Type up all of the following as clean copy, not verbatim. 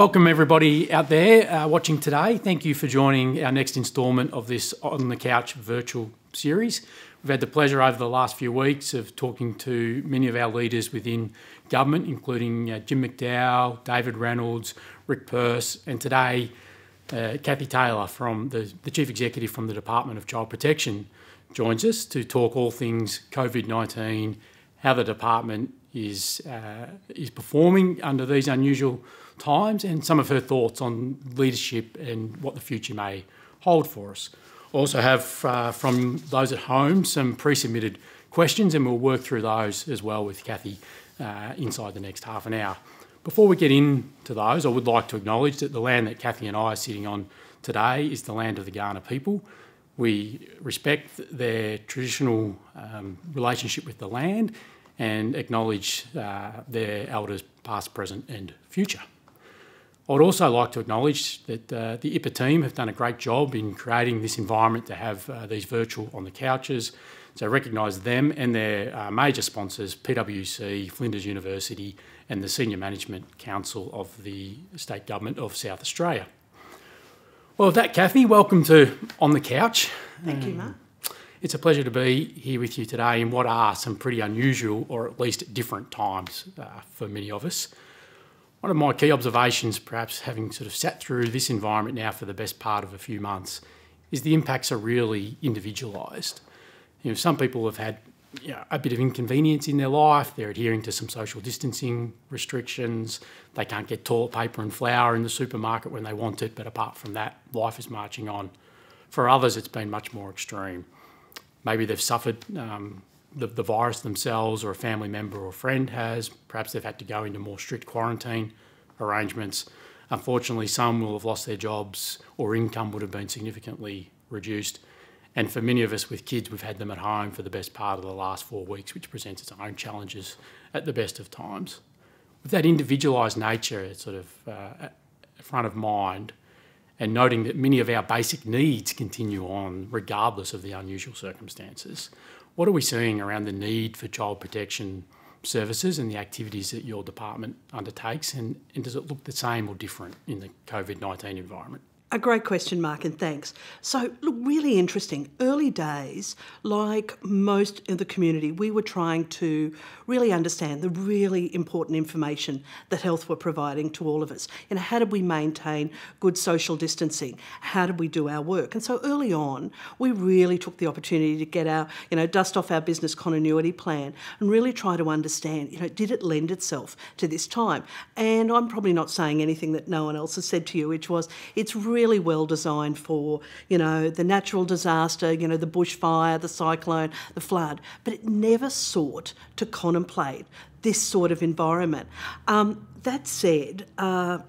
Welcome everybody out there watching today. Thank you for joining our next instalment of this On the Couch virtual series. We've had the pleasure over the last few weeks of talking to many of our leaders within government, including Jim McDowell, David Reynolds, Rick Purse, and today Cathy Taylor, from the Chief Executive from the Department of Child Protection, joins us to talk all things COVID-19, how the department is performing under these unusual times, and some of her thoughts on leadership and what the future may hold for us. Also have from those at home some pre-submitted questions, and we'll work through those as well with Cathy inside the next half an hour. Before we get into those, I would like to acknowledge that the land that Cathy and I are sitting on today is the land of the Kaurna people. We respect their traditional relationship with the land and acknowledge their elders past, present and future. I would also like to acknowledge that the IPAA team have done a great job in creating this environment to have these virtual on the couches. So recognise them and their major sponsors, PwC, Flinders University and the Senior Management Council of the State Government of South Australia. Well, with that, Cathy, welcome to On the Couch. Thank you, Mark. It's a pleasure to be here with you today in what are some pretty unusual, or at least different times for many of us. One of my key observations, perhaps having sort of sat through this environment now for the best part of a few months, is the impacts are really individualised. You know, some people have had a bit of inconvenience in their life. They're adhering to some social distancing restrictions. They can't get toilet paper and flour in the supermarket when they want it, but apart from that, life is marching on. For others, it's been much more extreme. Maybe they've suffered the virus themselves, or a family member or friend has. Perhaps they've had to go into more strict quarantine arrangements. Unfortunately, some will have lost their jobs, or income would have been significantly reduced. And for many of us with kids, we've had them at home for the best part of the last 4 weeks, which presents its own challenges at the best of times. With that individualised nature sort of front of mind, and noting that many of our basic needs continue on regardless of the unusual circumstances, what are we seeing around the need for child protection services and the activities that your department undertakes, and does it look the same or different in the COVID-19 environment? A great question, Mark, and thanks. So, look, really interesting. Early days, like most in the community, we were trying to really understand the really important information that health were providing to all of us. You know, how did we maintain good social distancing? How did we do our work? And so early on, we really took the opportunity to get our, dust off our business continuity plan and really try to understand, did it lend itself to this time? And I'm probably not saying anything that no one else has said to you, which was, it's really well designed for, the natural disaster, the bushfire, the cyclone, the flood, but it never sought to contemplate this sort of environment. That said, I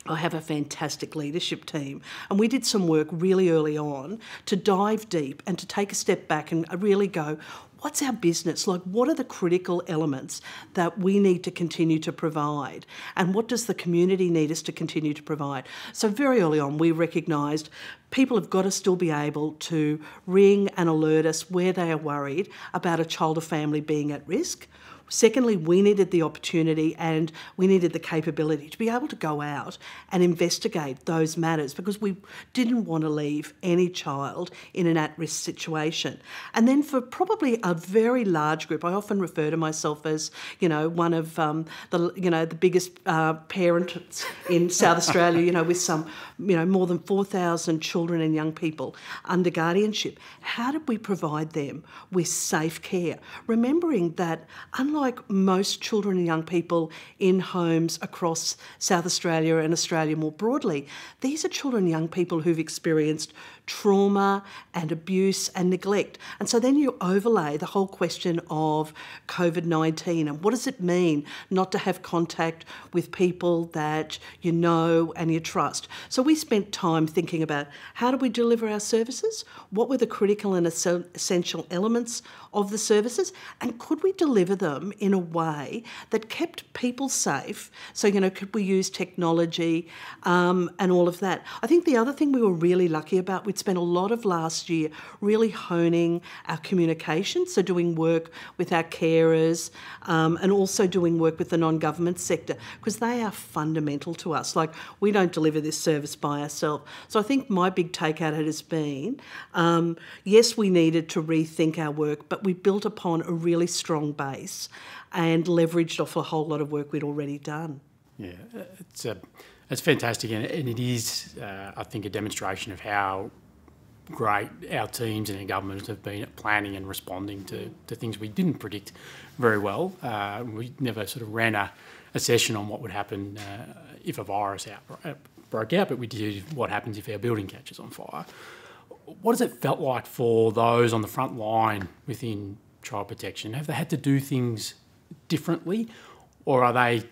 have a fantastic leadership team, and we did some work really early on to dive deep and to take a step back and really go, what's our business? Like, what are the critical elements that we need to continue to provide? And what does the community need us to continue to provide? So very early on, we recognised people have got to still be able to ring and alert us where they are worried about a child or family being at risk. Secondly, we needed the opportunity and we needed the capability to be able to go out and investigate those matters, because we didn't want to leave any child in an at-risk situation. And then for probably a very large group, I often refer to myself as, one of the biggest parents in South Australia, with some, more than 4,000 children and young people under guardianship. How did we provide them with safe care? Remembering that unlike most children and young people in homes across South Australia and Australia more broadly, these are children and young people who've experienced trauma and abuse and neglect. And so then you overlay the whole question of COVID-19 and what does it mean not to have contact with people that you know and you trust. So we spent time thinking about how do we deliver our services, what were the critical and essential elements of the services, and could we deliver them in a way that kept people safe? So, could we use technology and all of that? I think the other thing we were really lucky about we'd spent a lot of last year really honing our communication, so doing work with our carers and also doing work with the non-government sector, because they are fundamental to us. Like, we don't deliver this service by ourselves. So I think my big take out of it has been, yes, we needed to rethink our work, but we built upon a really strong base and leveraged off a whole lot of work we'd already done. Yeah, it's fantastic, and it is, I think, a demonstration of how great our teams and our governments have been at planning and responding to things we didn't predict very well. We never sort of ran a session on what would happen if a virus broke out, but we did what happens if our building catches on fire. What has it felt like for those on the front line within child protection? Have they had to do things differently, or are they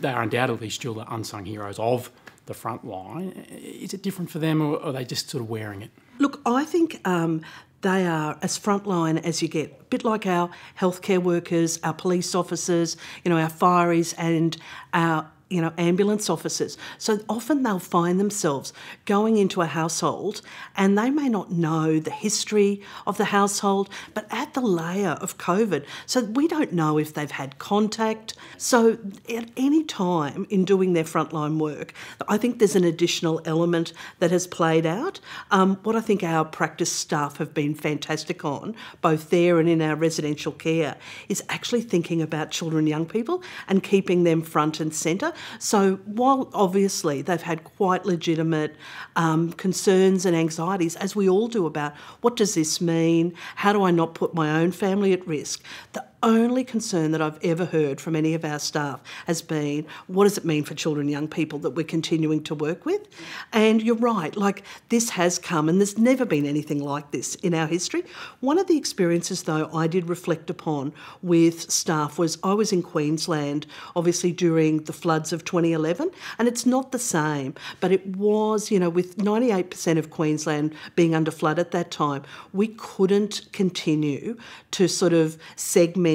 are undoubtedly still the unsung heroes of the front line? Is it different for them, or are they just sort of wearing it? Look, I think they are as frontline as you get, a bit like our healthcare workers, our police officers, our fireys and our ambulance officers. So often they'll find themselves going into a household and they may not know the history of the household, but add the layer of COVID. So we don't know if they've had contact. So at any time in doing their frontline work, I think there's an additional element that has played out. What I think our practice staff have been fantastic on, both there and in our residential care, is actually thinking about children and young people and keeping them front and centre. So while obviously they've had quite legitimate concerns and anxieties, as we all do, about what does this mean, how do I not put my own family at risk, the only concern that I've ever heard from any of our staff has been, what does it mean for children and young people that we're continuing to work with? And you're right, like, this has come, and there's never been anything like this in our history. One of the experiences, though, I did reflect upon with staff was I was in Queensland, obviously during the floods of 2011, and it's not the same, but it was, with 98% of Queensland being under flood at that time, we couldn't continue to sort of segment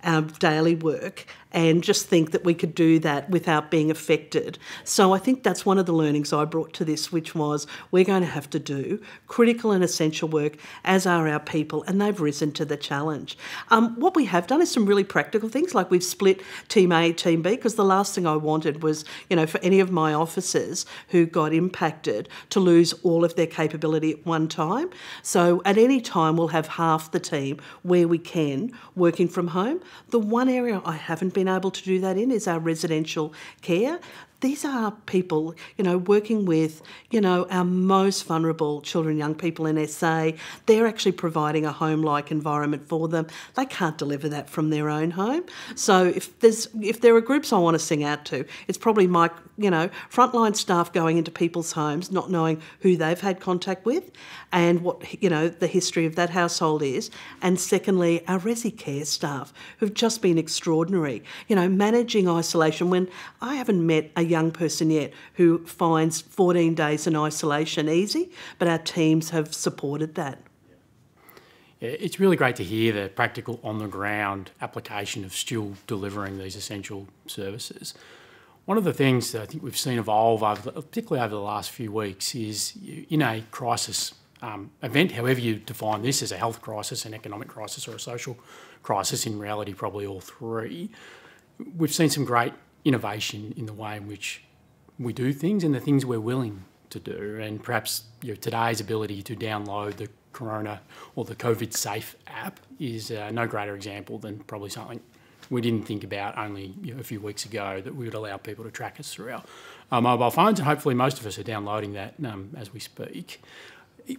our daily work and just think that we could do that without being affected. So I think that's one of the learnings I brought to this, which was we're going to have to do critical and essential work, as are our people, and they've risen to the challenge. What we have done is some really practical things, like we've split Team A, Team B, because the last thing I wanted was, for any of my officers who got impacted to lose all of their capability at one time. So at any time we'll have half the team where we can working from home. The one area I haven't been able to do that in is our residential care. These are people, working with, our most vulnerable children and young people in SA. They're actually providing a home-like environment for them. They can't deliver that from their own home. So if there are groups I want to sing out to, it's probably my, frontline staff going into people's homes, not knowing who they've had contact with and what, the history of that household is. And secondly, our resi care staff who've just been extraordinary, managing isolation when I haven't met a young person yet who finds 14 days in isolation easy, but our teams have supported that. Yeah, it's really great to hear the practical on-the-ground application of still delivering these essential services. One of the things that I think we've seen evolve, particularly over the last few weeks, is in a crisis event, however you define this, as a health crisis, an economic crisis or a social crisis, in reality probably all three, we've seen some great innovation in the way in which we do things and the things we're willing to do. And perhaps today's ability to download the Corona or the COVID Safe app is no greater example than probably something we didn't think about only a few weeks ago, that we would allow people to track us through our mobile phones, and hopefully most of us are downloading that as we speak.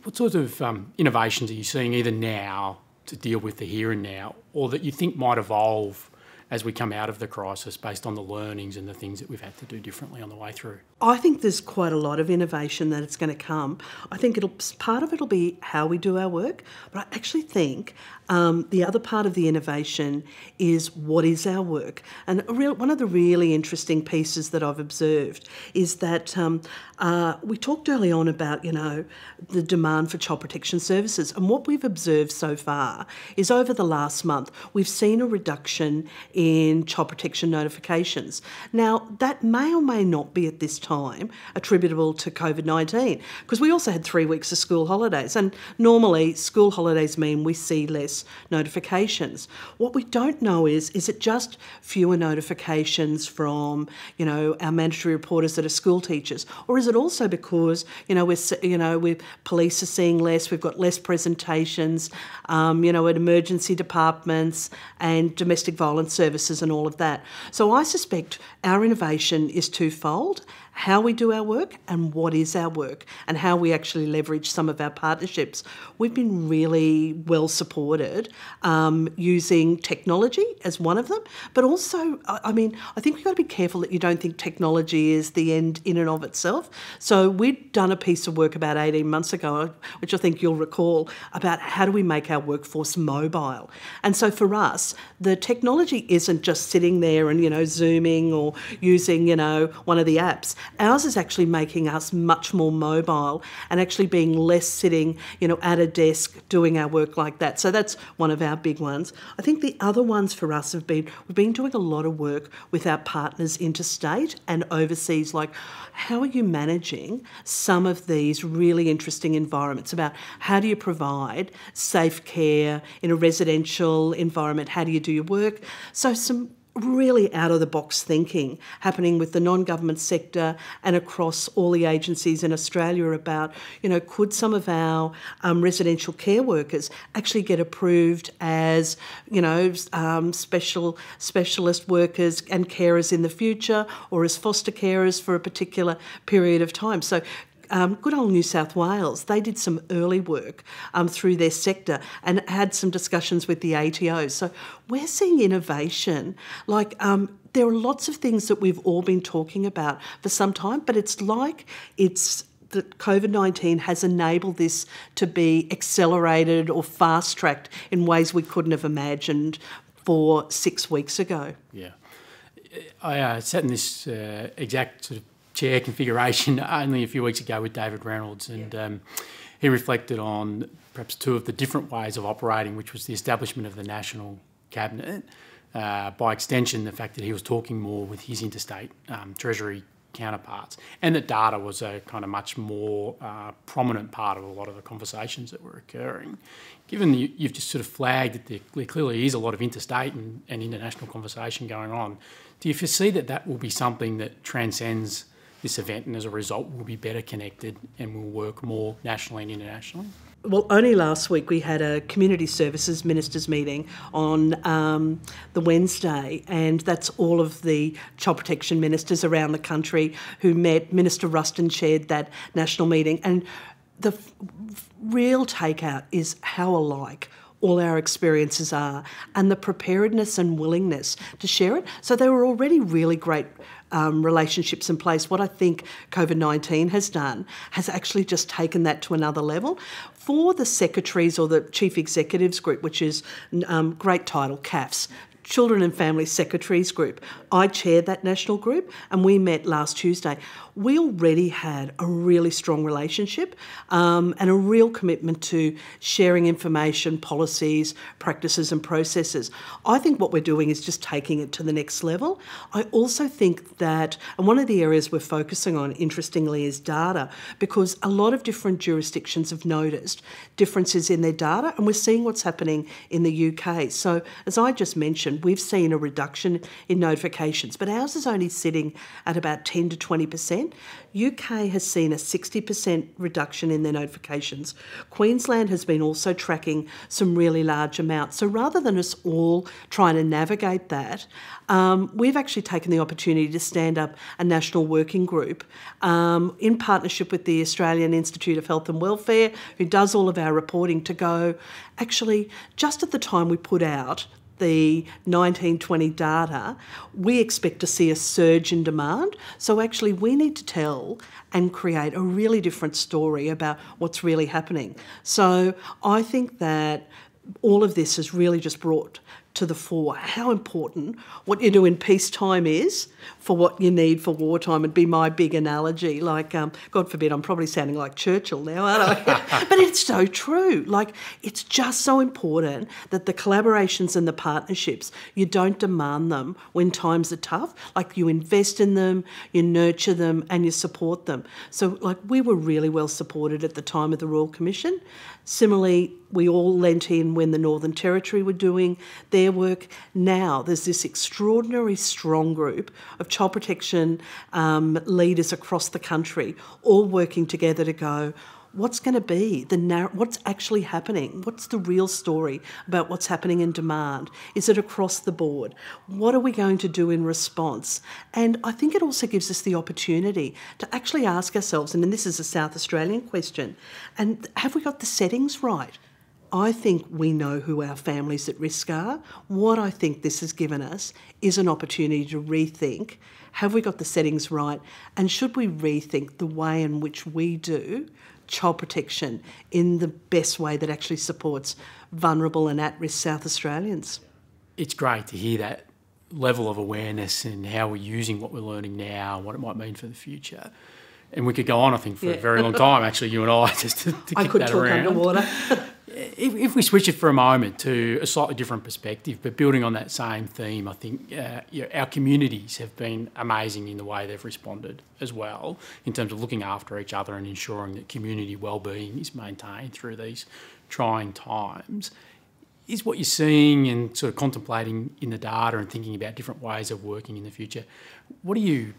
What sorts of innovations are you seeing either now to deal with the here and now, or that you think might evolve as we come out of the crisis based on the learnings and the things that we've had to do differently on the way through? I think there's quite a lot of innovation that it's going to come. I think part of it'll be how we do our work, but I actually think The other part of the innovation is what is our work. And one of the really interesting pieces that I've observed is that we talked early on about, the demand for child protection services. And what we've observed so far is over the last month, we've seen a reduction in child protection notifications. Now, that may or may not be at this time attributable to COVID-19, because we also had 3 weeks of school holidays. And normally, school holidays mean we see less notifications. What we don't know is it just fewer notifications from, our mandatory reporters that are school teachers, or is it also because, police are seeing less, we've got less presentations, at emergency departments and domestic violence services and all of that. So I suspect our innovation is twofold: how we do our work and what is our work, and how we actually leverage some of our partnerships. We've been really well supported using technology as one of them, but also, I think we've got to be careful that you don't think technology is the end in and of itself. So we'd done a piece of work about 18 months ago, which I think you'll recall, about how do we make our workforce mobile. And so for us, the technology isn't just sitting there and, Zooming or using, one of the apps. Ours is actually making us much more mobile and actually being less sitting, at a desk doing our work like that. So that's one of our big ones. I think the other ones for us have been, we've been doing a lot of work with our partners interstate and overseas, like how are you managing some of these really interesting environments, about how do you provide safe care in a residential environment, how do you do your work? So some really out-of-the-box thinking happening with the non-government sector and across all the agencies in Australia about, could some of our residential care workers actually get approved as, specialist workers and carers in the future, or as foster carers for a particular period of time. So good old New South Wales, they did some early work through their sector and had some discussions with the ATOs. So we're seeing innovation. There are lots of things that we've all been talking about for some time, but it's that COVID-19 has enabled this to be accelerated or fast-tracked in ways we couldn't have imagined 6 weeks ago. Yeah. I sat in this exact sort of chair configuration only a few weeks ago with David Reynolds, and he reflected on perhaps two of the different ways of operating, which was the establishment of the National Cabinet, by extension the fact that he was talking more with his interstate Treasury counterparts, and that data was a kind of much more prominent part of a lot of the conversations that were occurring. Given that you've just sort of flagged that there clearly is a lot of interstate and international conversation going on, do you foresee that will be something that transcends this event, and as a result we'll be better connected and we'll work more nationally and internationally? Well, only last week we had a Community Services Ministers meeting on the Wednesday, and that's all of the child protection ministers around the country who met. Minister Ruston chaired that national meeting, and the real takeout is how alike all our experiences are and the preparedness and willingness to share it. So there were already really great relationships in place. What I think COVID-19 has done has actually just taken that to another level. For the secretaries or the chief executives group, which is great title, CAFS, Children and Family Secretaries Group. I chaired that national group and we met last Tuesday. We already had a really strong relationship and a real commitment to sharing information, policies, practices and processes. I think what we're doing is just taking it to the next level. I also think that, and one of the areas we're focusing on, interestingly, is data, because a lot of different jurisdictions have noticed differences in their data, and we're seeing what's happening in the UK. So, as I just mentioned, we've seen a reduction in notifications, but ours is only sitting at about 10 to 20%. UK has seen a 60% reduction in their notifications. Queensland has been also tracking some really large amounts. So rather than us all trying to navigate that, we've actually taken the opportunity to stand up a national working group in partnership with the Australian Institute of Health and Welfare, who does all of our reporting, to go, actually, just at the time we put out the 1920 data, we expect to see a surge in demand. So actually we need to tell and create a really different story about what's really happening. So I think that all of this has really just brought to the fore how important what you do in peacetime is for what you need for wartime. Would be my big analogy. Like, God forbid, I'm probably sounding like Churchill now, aren't I? But it's so true. Like, it's just so important that the collaborations and the partnerships, you don't demand them when times are tough. Like, you invest in them, you nurture them, and you support them. So, like, we were really well supported at the time of the Royal Commission. Similarly, we all lent in when the Northern Territory were doing their work. Now there's this extraordinary strong group of child protection leaders across the country all working together to go, what's going to be what's actually happening? What's the real story about what's happening in demand? Is it across the board? What are we going to do in response? And I think it also gives us the opportunity to actually ask ourselves, and this is a South Australian question, and have we got the settings right? I think we know who our families at risk are. What I think this has given us is an opportunity to rethink, have we got the settings right, and should we rethink the way in which we do child protection in the best way that actually supports vulnerable and at-risk South Australians? It's great to hear that level of awareness and how we're using what we're learning now, what it might mean for the future. And we could go on, I think, for a very long time, actually, you and I, just to kick that around. I could talk underwater. If we switch it for a moment to a slightly different perspective, but building on that same theme, I think our communities have been amazing in the way they've responded as well, in terms of looking after each other and ensuring that community wellbeing is maintained through these trying times. Is what you're seeing and sort of contemplating in the data and thinking about different ways of working in the future, what are you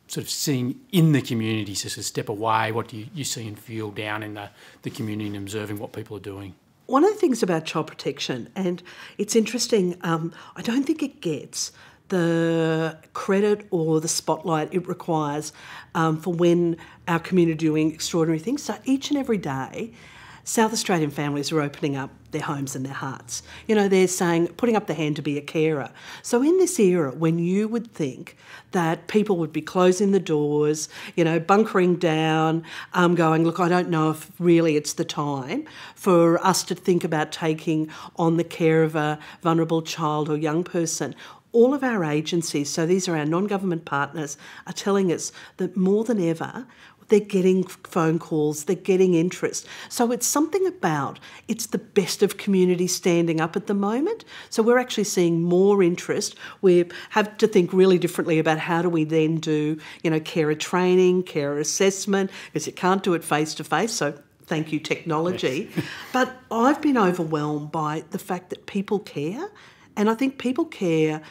sort of seeing in the community, so to step away? What do you see and feel down in the community and observing what people are doing? One of the things about child protection, and it's interesting, I don't think it gets the credit or the spotlight it requires for when our community are doing extraordinary things. So each and every day, South Australian families are opening up their homes and their hearts. You know, they're saying, putting up their hand to be a carer. So in this era, when you would think that people would be closing the doors, you know, bunkering down, going, look, I don't know if really it's the time for us to think about taking on the care of a vulnerable child or young person. All of our agencies, so these are our non-government partners, are telling us that more than ever, they're getting phone calls, they're getting interest. So it's something about, it's the best of community standing up at the moment. So we're actually seeing more interest. We have to think really differently about how do we then do, you know, carer training, carer assessment, because you can't do it face to face. So thank you, technology. Yes. But I've been overwhelmed by the fact that people care. And I think people care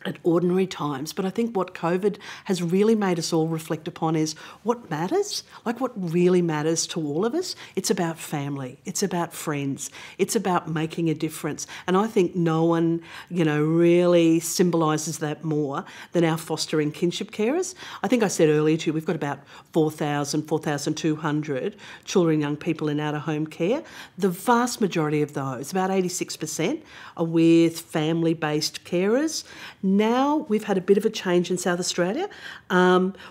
at ordinary times, but I think what COVID has really made us all reflect upon is what matters, like what really matters to all of us. It's about family, it's about friends, it's about making a difference. And I think no one, you know, really symbolises that more than our foster and kinship carers. I think I said earlier to you, we've got about 4,200 children and young people in out-of-home care. The vast majority of those, about 86%, are with family-based carers. Now we've had a bit of a change in South Australia.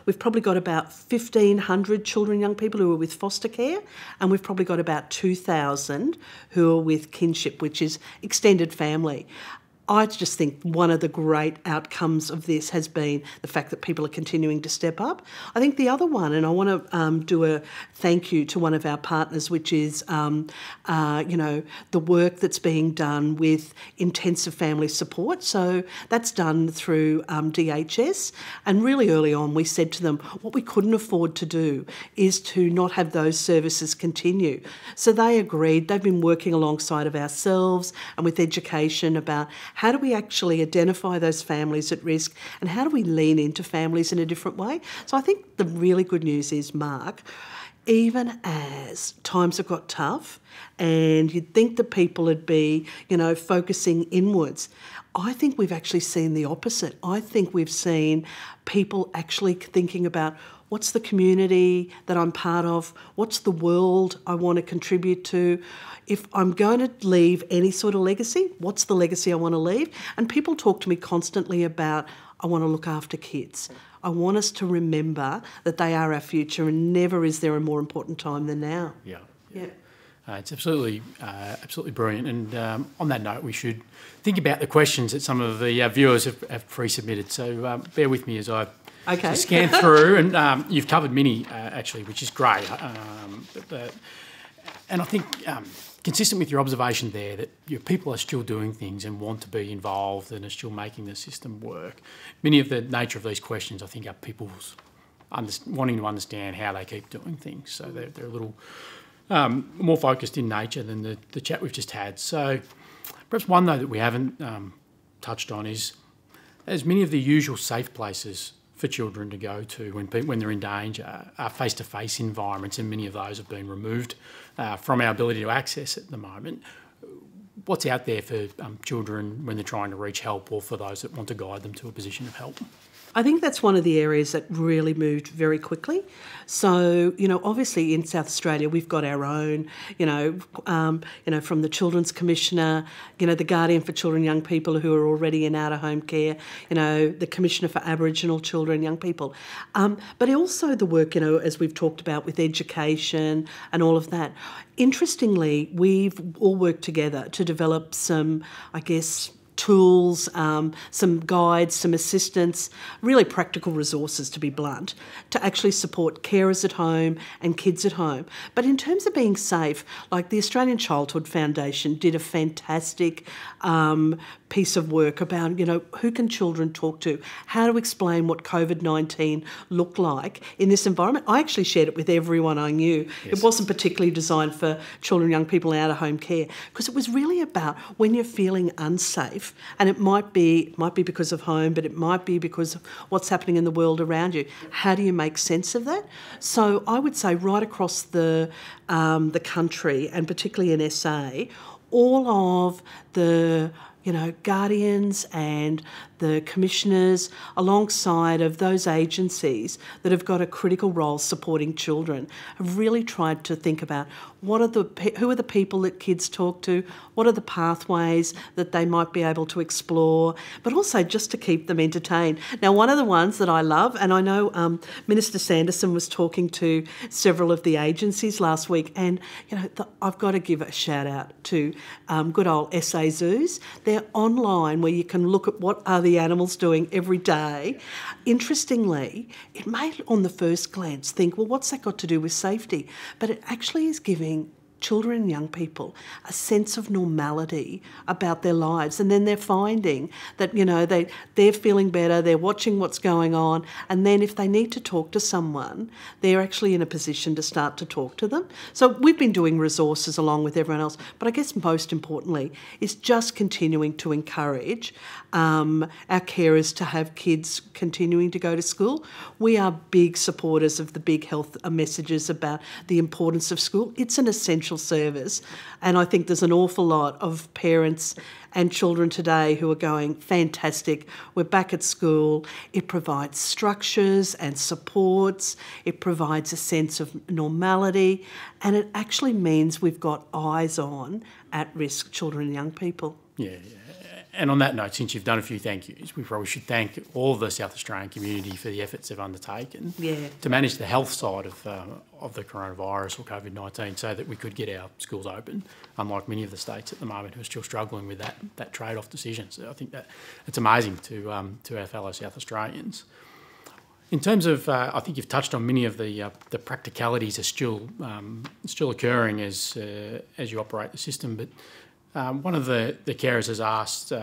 We've probably got about 1,500 children and young people who are with foster care, and we've probably got about 2,000 who are with kinship, which is extended family. I just think one of the great outcomes of this has been the fact that people are continuing to step up. I think the other one, and I want to do a thank you to one of our partners, which is, you know, the work that's being done with intensive family support. So that's done through DHS. And really early on, we said to them, what we couldn't afford to do is to not have those services continue. So they agreed. They've been working alongside of ourselves and with education about how do we actually identify those families at risk and how do we lean into families in a different way? So I think the really good news is, Mark, even as times have got tough and you'd think that people would be, you know, focusing inwards, I think we've actually seen the opposite. I think we've seen people actually thinking about what's the community that I'm part of, what's the world I want to contribute to. If I'm going to leave any sort of legacy, what's the legacy I want to leave? And people talk to me constantly about, I want to look after kids. I want us to remember that they are our future and never is there a more important time than now. Yeah. Yeah. It's absolutely brilliant. And on that note, we should think about the questions that some of the viewers have pre-submitted. So bear with me as I scan through. And you've covered many, actually, which is great. And I think consistent with your observation there that people are still doing things and want to be involved and are still making the system work. Many of the nature of these questions, I think, are people's wanting to understand how they keep doing things. So they're a little more focused in nature than the chat we've just had. So perhaps one, though, that we haven't touched on is as many of the usual safe places for children to go to when they're in danger are face-to-face environments, and many of those have been removed from our ability to access at the moment. What's out there for children when they're trying to reach help, or for those that want to guide them to a position of help? I think that's one of the areas that really moved very quickly. So, obviously in South Australia, we've got our own, from the Children's Commissioner, the Guardian for Children and Young People who are already in out-of-home care, the Commissioner for Aboriginal Children and Young People. But also the work, as we've talked about with education and all of that. Interestingly, we've all worked together to develop some, tools, some guides, some assistance, really practical resources, to be blunt, to actually support carers at home and kids at home. But in terms of being safe, like the Australian Childhood Foundation did a fantastic piece of work about, who can children talk to, how to explain what COVID-19 looked like in this environment. I actually shared it with everyone I knew. Yes. It wasn't particularly designed for children and young people out of home care, because it was really about when you're feeling unsafe, and it might be because of home, but it might be because of what's happening in the world around you. How do you make sense of that? So I would say right across the country, and particularly in SA, all of the guardians and the commissioners, alongside of those agencies that have got a critical role supporting children, have really tried to think about who are the people that kids talk to, what are the pathways that they might be able to explore, but also just to keep them entertained. Now, one of the ones that I love, and I know Minister Sanderson was talking to several of the agencies last week, and I've got to give a shout out to good old SA Zoos. They're online where you can look at what are the animals doing every day. Interestingly, it may on the first glance think, well, what's that got to do with safety? But it actually is giving children and young people a sense of normality about their lives, and then they're finding that they're feeling better, they're watching what's going on, and then if they need to talk to someone, they're actually in a position to start to talk to them. So we've been doing resources along with everyone else, but I guess most importantly is just continuing to encourage our carers to have kids continuing to go to school. We are big supporters of the big health messages about the importance of school. It's an essential service, and I think there's an awful lot of parents and children today who are going, fantastic, we're back at school. It provides structures and supports, it provides a sense of normality, and it actually means we've got eyes on at-risk children and young people. Yeah. And on that note, since you've done a few thank yous, we probably should thank all of the South Australian community for the efforts they've undertaken to manage the health side of the coronavirus or COVID-19, so that we could get our schools open, unlike many of the states at the moment who are still struggling with that trade-off decision. So I think that it's amazing to our fellow South Australians. In terms of, I think you've touched on many of the practicalities are still occurring as you operate the system, but one of the carers has asked,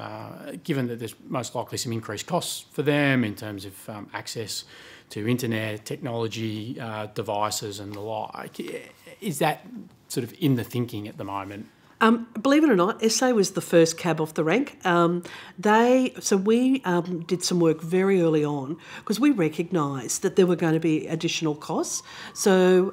given that there's most likely some increased costs for them in terms of access to internet, technology, devices and the like, is that sort of in the thinking at the moment? Believe it or not, SA was the first cab off the rank. We did some work very early on because we recognised that there were going to be additional costs. So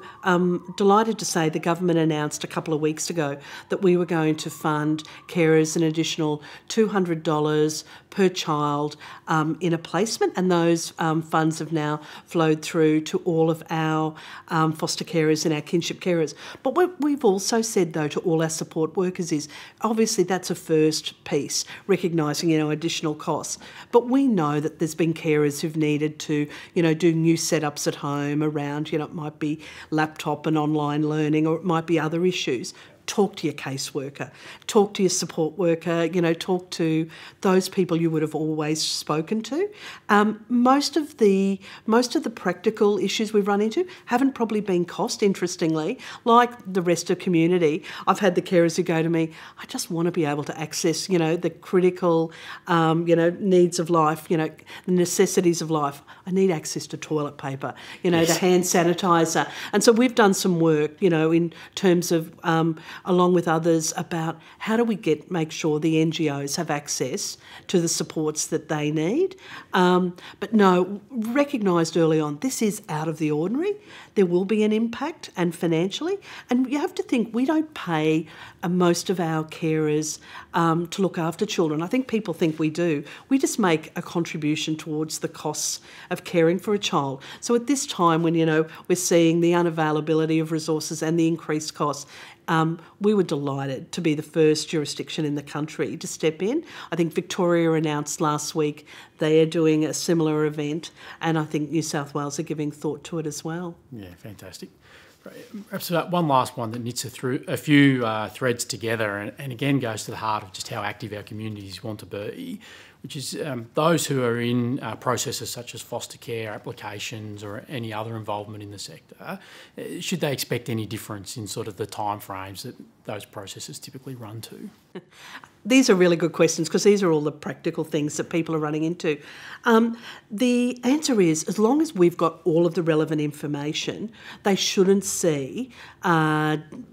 delighted to say the government announced a couple of weeks ago that we were going to fund carers an additional $200 per child in a placement, and those funds have now flowed through to all of our foster carers and our kinship carers. But what we've also said, though, to all our support workers is, obviously that's a first piece, recognising, additional costs. But we know that there's been carers who've needed to, do new setups at home around, it might be laptop and online learning, or it might be other issues. talk to your caseworker, talk to your support worker, talk to those people you would have always spoken to. Most of the practical issues we've run into haven't probably been cost, interestingly. Like the rest of the community, I've had the carers who go to me, I just want to be able to access, the critical, needs of life, the necessities of life. I need access to toilet paper, Yes. to hand sanitizer. And so we've done some work, in terms of, along with others, about how do we make sure the NGOs have access to the supports that they need. But no, recognised early on, this is out of the ordinary. There will be an impact, and financially. And you have to think, we don't pay most of our carers to look after children. I think people think we do. We just make a contribution towards the costs of caring for a child. So at this time when, we're seeing the unavailability of resources and the increased costs, we were delighted to be the first jurisdiction in the country to step in. I think Victoria announced last week they are doing a similar event, and I think New South Wales are giving thought to it as well. Yeah, fantastic. Perhaps one last one that knits a few threads together and again goes to the heart of just how active our communities want to be, which is those who are in processes such as foster care applications or any other involvement in the sector. Should they expect any difference in sort of the timeframes that those processes typically run to? These are really good questions because these are all the practical things that people are running into. The answer is, as long as we've got all of the relevant information, they shouldn't see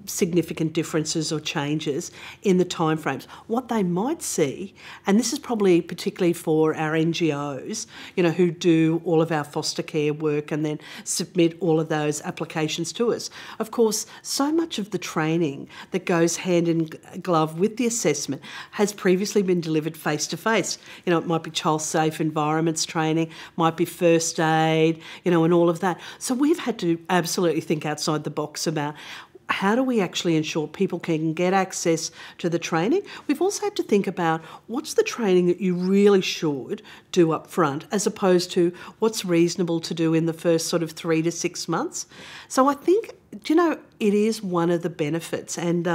significant differences or changes in the timeframes. What they might see, and this is probably particularly for our NGOs, who do all of our foster care work and then submit all of those applications to us. Of course, so much of the training that goes hand in glove with the assessment has previously been delivered face-to-face. It might be child safe environments training, might be first aid, and all of that. So we've had to absolutely think outside the box about how do we actually ensure people can get access to the training? We've also had to think about what's the training that you really should do up front as opposed to what's reasonable to do in the first sort of 3 to 6 months. So I think, it is one of the benefits. And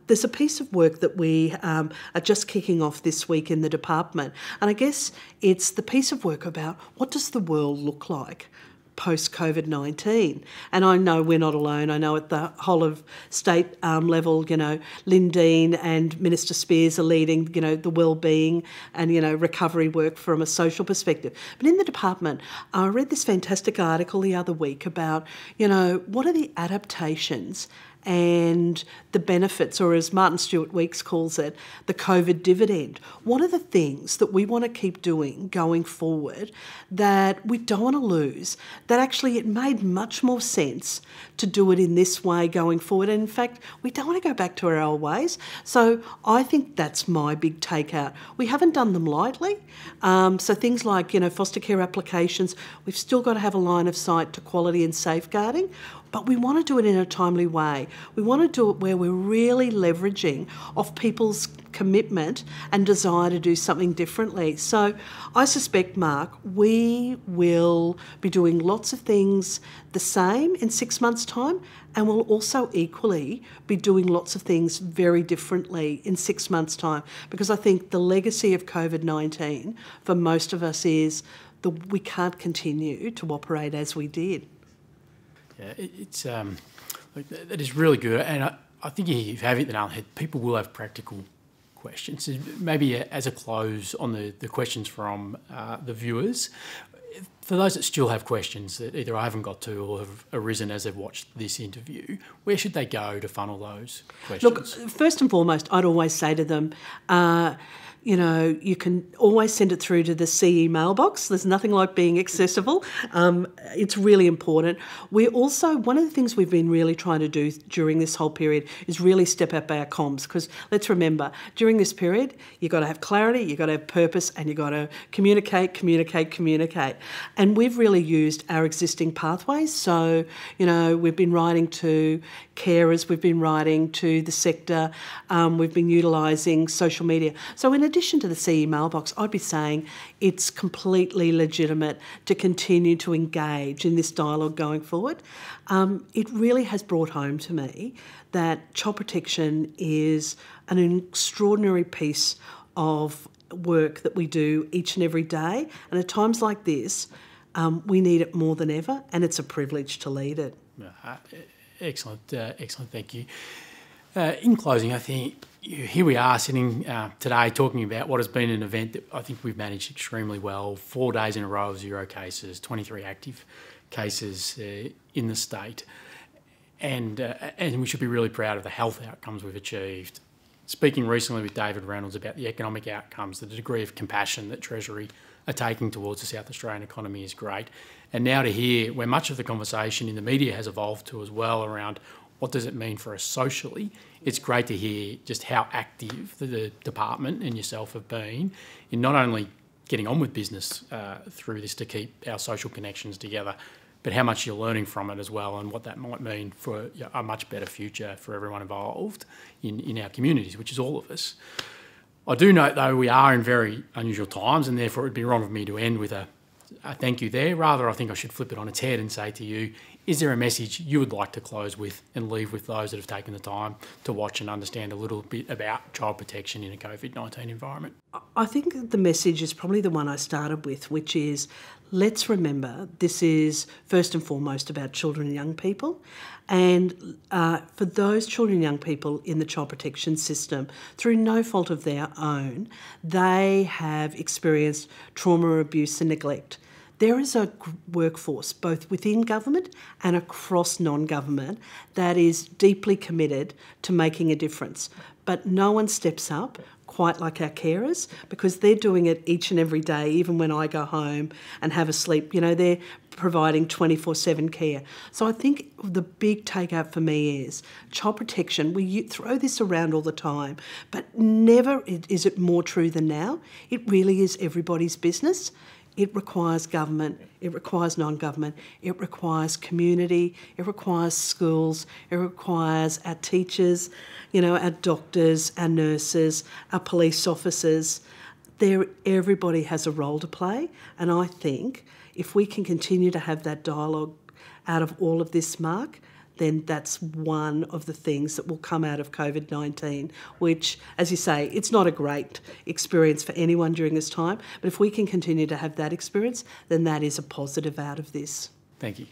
there's a piece of work that we are just kicking off this week in the department. And I guess it's the piece of work about what does the world look like post-COVID-19. And I know we're not alone. I know at the whole of state level, Lindeen and Minister Spears are leading, the wellbeing and, recovery work from a social perspective. But in the department, I read this fantastic article the other week about, what are the adaptations and the benefits, or as Martin Stewart Weeks calls it, the COVID dividend. What are the things that we want to keep doing going forward that we don't want to lose, that actually it made much more sense to do it in this way going forward. And in fact, we don't want to go back to our old ways. So I think that's my big takeout. We haven't done them lightly. So things like, foster care applications, we've still got to have a line of sight to quality and safeguarding. But we want to do it in a timely way. We want to do it where we're really leveraging off people's commitment and desire to do something differently. So I suspect, Mark, we will be doing lots of things the same in 6 months' time, and we'll also equally be doing lots of things very differently in 6 months' time, because I think the legacy of COVID-19 for most of us is that we can't continue to operate as we did. Yeah, it is really good, and I think if you have it the nail on the head, people will have practical questions. Maybe as a close on the questions from the viewers, for those that still have questions that either I haven't got to or have arisen as they've watched this interview, where should they go to funnel those questions? Look, first and foremost, I'd always say to them, you can always send it through to the CE mailbox. There's nothing like being accessible. It's really important. One of the things we've been really trying to do during this whole period is really step up our comms, because let's remember, during this period, you've got to have clarity, you've got to have purpose, and you've got to communicate. And we've really used our existing pathways. So, we've been writing to carers, we've been writing to the sector, we've been utilising social media. So in addition addition to the CE mailbox, I'd be saying it's completely legitimate to continue to engage in this dialogue going forward. It really has brought home to me that child protection is an extraordinary piece of work that we do each and every day, and at times like this, we need it more than ever, and it's a privilege to lead it. Excellent, thank you. In closing, I think here we are sitting today talking about what has been an event that I think we've managed extremely well. 4 days in a row of 0 cases, 23 active cases in the state, and we should be really proud of the health outcomes we've achieved. Speaking recently with David Reynolds about the economic outcomes, the degree of compassion that Treasury are taking towards the South Australian economy is great. And now to hear where much of the conversation in the media has evolved to as well around what does it mean for us socially, it's great to hear just how active the department and yourself have been in not only getting on with business through this to keep our social connections together, but how much you're learning from it as well and what that might mean for a much better future for everyone involved in our communities, which is all of us. I do note, though, we are in very unusual times, and therefore it would be wrong of me to end with a thank you there. Rather, I think I should flip it on its head and say to you, is there a message you would like to close with and leave with those that have taken the time to watch and understand a little bit about child protection in a COVID-19 environment? I think the message is probably the one I started with, which is let's remember this is first and foremost about children and young people. And for those children and young people in the child protection system, through no fault of their own, they have experienced trauma, abuse and neglect. There is a workforce, both within government and across non-government, that is deeply committed to making a difference. But no one steps up quite like our carers, because they're doing it each and every day, even when I go home and have a sleep. You know, they're providing 24/7 care. So I think the big takeout for me is child protection. We throw this around all the time, but never is it more true than now. It really is everybody's business. It requires government, it requires non-government, it requires community, it requires schools, it requires our teachers, you know, our doctors, our nurses, our police officers. Everybody has a role to play, and I think if we can continue to have that dialogue out of all of this, Mark, then that's one of the things that will come out of COVID-19, which, as you say, it's not a great experience for anyone during this time, but if we can continue to have that experience, then that is a positive out of this. Thank you.